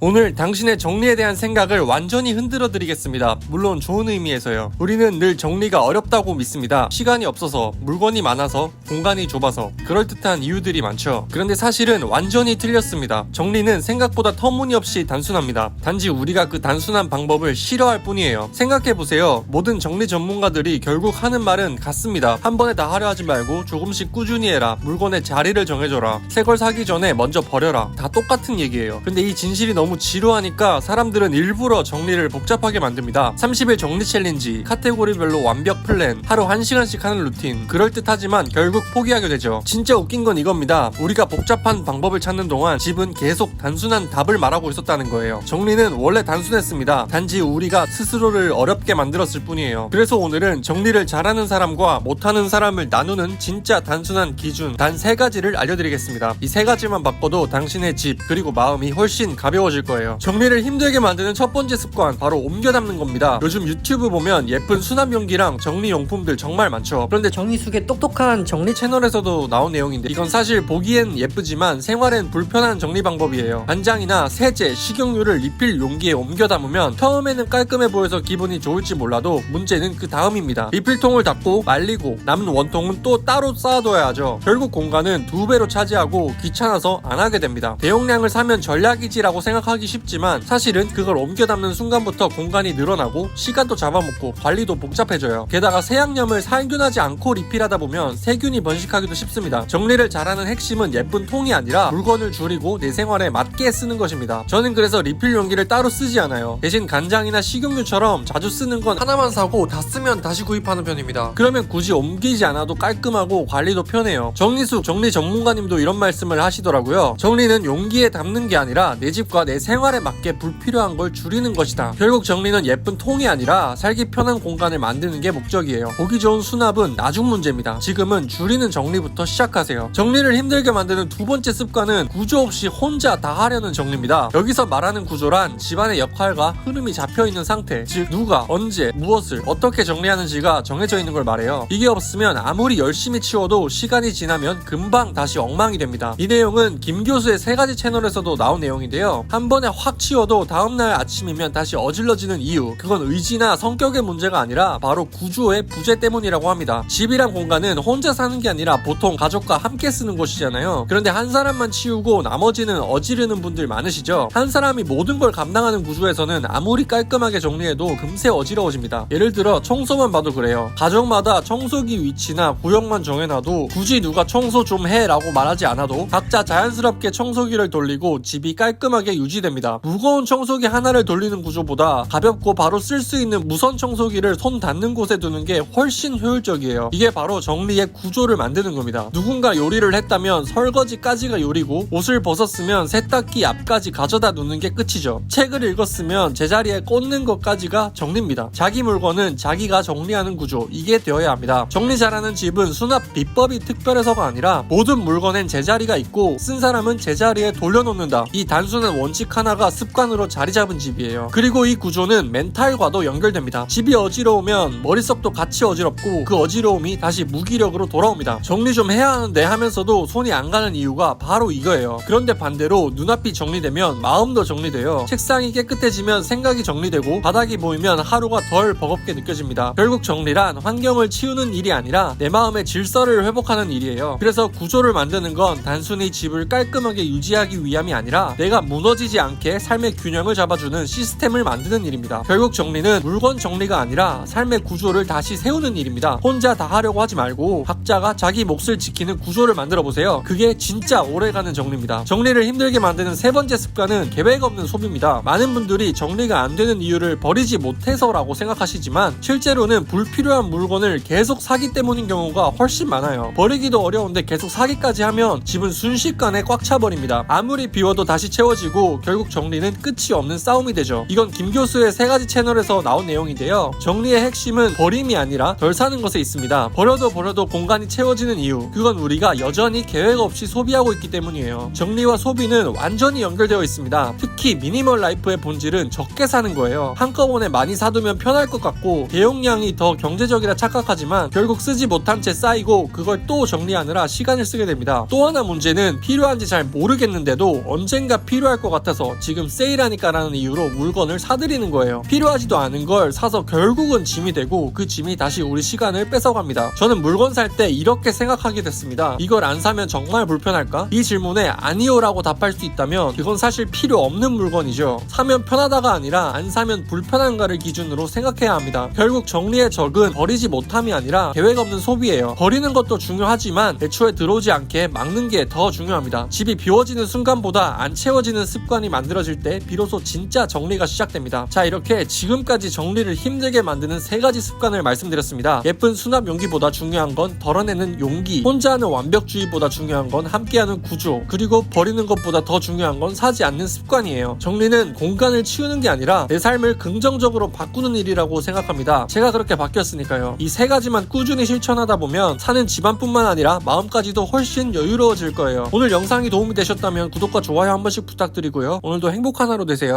오늘 당신의 정리에 대한 생각을 완전히 흔들어 드리겠습니다. 물론 좋은 의미에서요. 우리는 늘 정리가 어렵다고 믿습니다. 시간이 없어서, 물건이 많아서, 공간이 좁아서, 그럴듯한 이유들이 많죠. 그런데 사실은 완전히 틀렸습니다. 정리는 생각보다 터무니없이 단순합니다. 단지 우리가 그 단순한 방법을 싫어할 뿐이에요. 생각해보세요. 모든 정리 전문가들이 결국 하는 말은 같습니다. 한 번에 다 하려 하지 말고 조금씩 꾸준히 해라. 물건의 자리를 정해줘라. 새 걸 사기 전에 먼저 버려라. 다 똑같은 얘기예요. 근데 이 진실이 너무 지루하니까 사람들은 일부러 정리를 복잡하게 만듭니다. 30일 정리 챌린지, 카테고리별로 완벽 플랜, 하루 1시간씩 하는 루틴. 그럴듯하지만 결국 포기하게 되죠. 진짜 웃긴 건 이겁니다. 우리가 복잡한 방법을 찾는 동안 집은 계속 단순한 답을 말하고 있었다는 거예요. 정리는 원래 단순했습니다. 단지 우리가 스스로를 어렵게 만들었을 뿐이에요. 그래서 오늘은 정리를 잘하는 사람과 못하는 사람을 나누는 진짜 단순한 기준 단 3가지를 알려드리겠습니다. 이 3가지만 바꿔도 당신의 집 그리고 마음이 훨씬 가벼워질 거예요. 정리를 힘들게 만드는 첫 번째 습관, 바로 옮겨 담는 겁니다. 요즘 유튜브 보면 예쁜 수납용기랑 정리용품들 정말 많죠. 그런데 정리숙의 똑똑한 정리 채널에서도 나온 내용인데 이건 사실 보기엔 예쁘지만 생활엔 불편한 정리 방법이에요. 간장이나 세제, 식용유를 리필 용기에 옮겨 담으면 처음에는 깔끔해 보여서 기분이 좋을지 몰라도 문제는 그 다음입니다. 리필통을 닫고 말리고 남은 원통은 또 따로 쌓아둬야 하죠. 결국 공간은 2배로 차지하고 귀찮아서 안 하게 됩니다. 대용량을 사면 전략이지라고 생각하기 쉽지만 사실은 그걸 옮겨 담는 순간부터 공간이 늘어나고 시간도 잡아먹고 관리도 복잡해져요. 게다가 세양념을 살균하지 않고 리필하다 보면 세균이 번식하기도 쉽습니다. 정리를 잘하는 핵심은 예쁜 통이 아니라 물건을 줄이고 내 생활에 맞게 쓰는 것입니다. 저는 그래서 리필 용기를 따로 쓰지 않아요. 대신 간장이나 식용유처럼 자주 쓰는 건 하나만 사고 다 쓰면 다시 구입하는 편입니다. 그러면 굳이 옮기지 않아도 깔끔하고 관리도 편해요. 정리숙 정리 전문가님도 이런 말씀을 하시더라고요. 정리는 용기에 담는 게 아니라 내 집과 내 생활에 맞게 불필요한 걸 줄이는 것이다. 결국 정리는 예쁜 통이 아니라 살기 편한 공간을 만드는 게 목적이에요. 보기 좋은 수납은 나중 문제입니다. 지금은 줄이는 정리부터 시작하세요. 정리를 힘들게 만드는 두 번째 습관은 구조 없이 혼자 다 하려는 정리입니다. 여기서 말하는 구조란 집안의 역할과 흐름이 잡혀있는 상태, 즉 누가, 언제, 무엇을 어떻게 정리하는지가 정해져 있는 걸 말해요. 이게 없으면 아무리 열심히 치워도 시간이 지나면 금방 다시 엉망이 됩니다. 이 내용은 김 교수의 3가지 채널에서도 나온 내용인데요. 한 번에 확 치워도 다음날 아침이면 다시 어질러지는 이유, 그건 의지나 성격의 문제가 아니라 바로 구조의 부재 때문이라고 합니다. 집이란 공간은 혼자 사는 게 아니라 보통 가족과 함께 쓰는 곳이잖아요. 그런데 한 사람만 치우고 나머지는 어지르는 분들 많으시죠? 한 사람이 모든 걸 감당하는 구조에서는 아무리 깔끔하게 정리해도 금세 어지러워집니다. 예를 들어 청소만 봐도 그래요. 가정마다 청소기 위치나 구역만 정해놔도 굳이 누가 청소 좀 해라고 말하지 않아도 각자 자연스럽게 청소기를 돌리고 집이 깔끔하게 유지됩니다. 무거운 청소기 하나를 돌리는 구조보다 가볍고 바로 쓸 수 있는 무선 청소기를 손 닿는 곳에 두는 게 훨씬 효율적이에요. 이게 바로 정리의 구조를 만드는 겁니다. 누군가 요리를 했다면 설거지까지가 요리고, 옷을 벗었으면 세탁기 앞까지 가져다 놓는 게 끝이죠. 책을 읽었으면 제자리에 꽂는 것까지가 정리입니다. 자기 물건은 자기가 정리하는 구조, 이게 되어야 합니다. 정리 잘하는 집은 수납 비법이 특별해서가 아니라 모든 물건엔 제자리가 있고 쓴 사람은 제자리에 돌려놓는다. 이 단순한 원칙 하나가 습관으로 자리 잡은 집이에요. 그리고 이 구조는 멘탈과도 연결됩니다. 집이 어지러우면 머릿속도 같이 어지럽고 그 어지러움이 다시 무기력으로 돌아옵니다. 정리 좀 해야 하는데 하면서도 손이 안 가는 이유가 바로 이거예요. 그런데 반대로 눈앞이 정리되면 마음도 정리돼요. 책상이 깨끗해지면 생각이 정리되고 바닥이 보이면 하루가 덜 버겁게 느껴집니다. 결국 정리란 환경을 치우는 일이 아니라 내 마음의 질서를 회복하는 일이에요. 그래서 구조를 만드는 건 단순히 집을 깔끔하게 유지하기 위함이 아니라 내가 무너지지 않게 삶의 균형을 잡아주는 시스템을 만드는 일입니다. 결국 정리는 물건 정리가 아니라 삶의 구조를 다시 세우는 일입니다. 혼자 다 하려고 하지 말고 각자가 자기 몫을 지키는 구조를 만들어 보세요. 그게 진짜 오래가는 정리입니다. 정리를 힘들게 만드는 3번째 습관은 계획 없는 소비입니다. 많은 분들이 정리가 안 되는 이유를 버리지 못해서라고 생각하시지만 실제로는 불필요한 물건을 계속 사기 때문인 경우가 훨씬 많아요. 버리기도 어려운데 계속 사기까지 하면 집은 순식간에 꽉 차버립니다. 아무리 비워도 다시 채워지고 결국 정리는 끝이 없는 싸움이 되죠. 이건 김 교수의 3가지 채널에서 나온 내용인데요. 정리의 핵심은 버림이 아니라 덜 사는 것에 있습니다. 버려도 공간이 채워지는 이유, 그건 우리가 여전히 계획 없이 소비하고 있기 때문이에요. 정리와 소비는 완전히 연결되어 있습니다. 특히 미니멀 라이프의 본질은 적게 사는 거예요. 한꺼번에 많이 사두면 편할 것 같고 대용량이 더 경제적이라 착각하지만 결국 쓰지 못한 채 쌓이고 그걸 또 정리하느라 시간을 쓰게 됩니다. 또 하나 문제는 필요한지 잘 모르겠는데도 언젠가 필요할 것 같아 같아서 지금 세일하니까 라는 이유로 물건을 사들이는 거예요. 필요하지도 않은 걸 사서 결국은 짐이 되고 그 짐이 다시 우리 시간을 뺏어갑니다. 저는 물건 살 때 이렇게 생각하게 됐습니다. 이걸 안 사면 정말 불편할까? 이 질문에 아니요라고 답할 수 있다면 그건 사실 필요 없는 물건이죠. 사면 편하다가 아니라 안 사면 불편한가를 기준으로 생각해야 합니다. 결국 정리의 적은 버리지 못함이 아니라 계획 없는 소비예요. 버리는 것도 중요하지만 애초에 들어오지 않게 막는 게 더 중요합니다. 집이 비워지는 순간보다 안 채워지는 습관이 만들어질 때 비로소 진짜 정리가 시작됩니다. 자, 이렇게 지금까지 정리를 힘들게 만드는 3가지 습관을 말씀드렸습니다. 예쁜 수납 용기보다 중요한 건 덜어내는 용기, 혼자 하는 완벽주의보다 중요한 건 함께하는 구조, 그리고 버리는 것보다 더 중요한 건 사지 않는 습관이에요. 정리는 공간을 치우는 게 아니라 내 삶을 긍정적으로 바꾸는 일이라고 생각합니다. 제가 그렇게 바뀌었으니까요. 이 3가지만 꾸준히 실천하다 보면 사는 집안뿐만 아니라 마음까지도 훨씬 여유로워질 거예요. 오늘 영상이 도움이 되셨다면 구독과 좋아요 한 번씩 부탁드리고요. 오늘도 행복한 하루 되세요.